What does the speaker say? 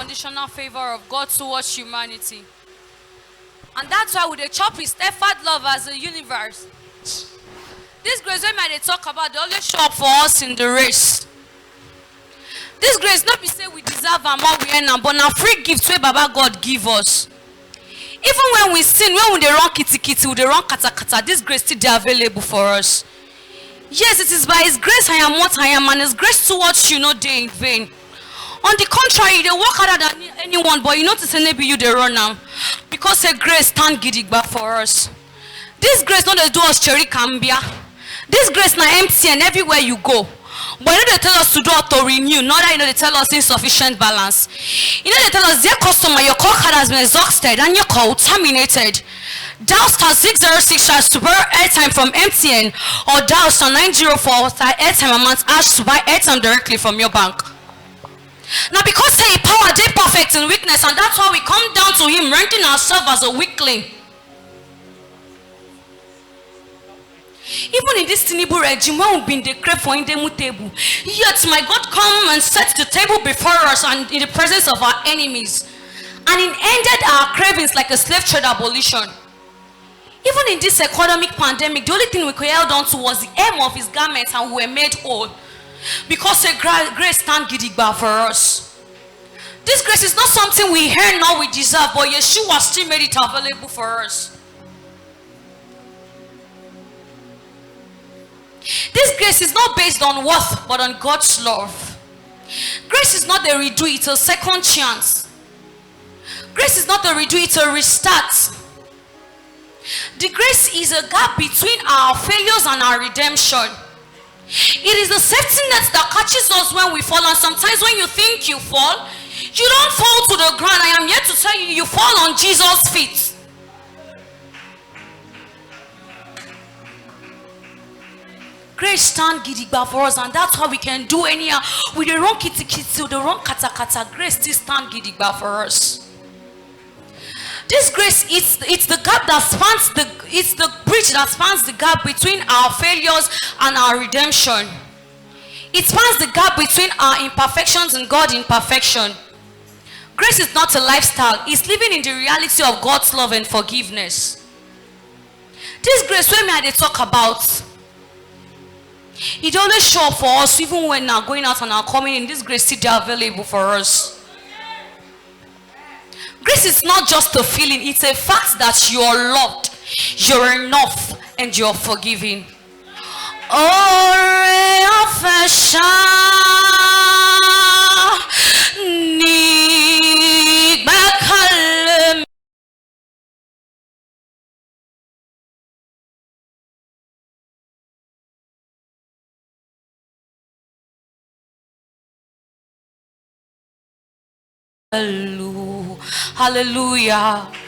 unconditional favor of God towards humanity. And that's why with the chop his steadfast love as the universe. This grace when they talk about, they always show up for us in the race. This grace not be say we deserve and more we earn, but now free gifts where Baba God give us. Even when we sin, when we the wrong kitty kitty, we the wrong kata kata, this grace still dey available for us. Yes, it is by His grace I am what I am, and His grace towards you no dey in vain. On the contrary, they work harder than anyone, but you notice maybe you they run now. Because a grace stand gidigba for us. This grace not they do us cherry cambia. This grace now empty and everywhere you go. But you know they tell us to do auto renew, not that you know they tell us insufficient balance. You know they tell us, dear customer, your call card has been exhausted and your call terminated. Dial star 606 to borrow airtime from MTN, or dial star 904 airtime amount to buy airtime directly from your bank. Now because say power they perfect in weakness, and that's why we come down to Him renting ourselves as a weakling. Even in this Tinubu regime, when we've been declared for Indemu table, yet my God come and set the table before us and in the presence of our enemies, and it ended our cravings like a slave trade abolition. Even in this economic pandemic, the only thing we could held on to was the hem of His garments, and we were made whole. Because a grace stand gidigba for us. This grace is not something we earn nor we deserve, but Yeshua still made it available for us. This grace is not based on worth, but on God's love. Grace is not a redo, it's a second chance. Grace is not a redo, it's a restart. The grace is a gap between our failures and our redemption. It is the safety net that catches us when we fall, and sometimes when you think you fall, you don't fall to the ground. I am here to tell you, you fall on Jesus' feet. Grace stand gidigba for us, and that's how we can do anyhow. With the wrong kitty kitty, the wrong kata kata, grace still stand gidigba for us. This grace, it's the gap that spans it's the bridge that spans the gap between our failures and our redemption. It spans the gap between our imperfections and God's imperfection. Grace is not a lifestyle, it's living in the reality of God's love and forgiveness. This grace, when they talk about, it always show up for us, even when we're going out and are coming in. This grace is still available for us. Grace is not just a feeling, it's a fact that you are loved, you're enough, and you're forgiven. Hallelujah.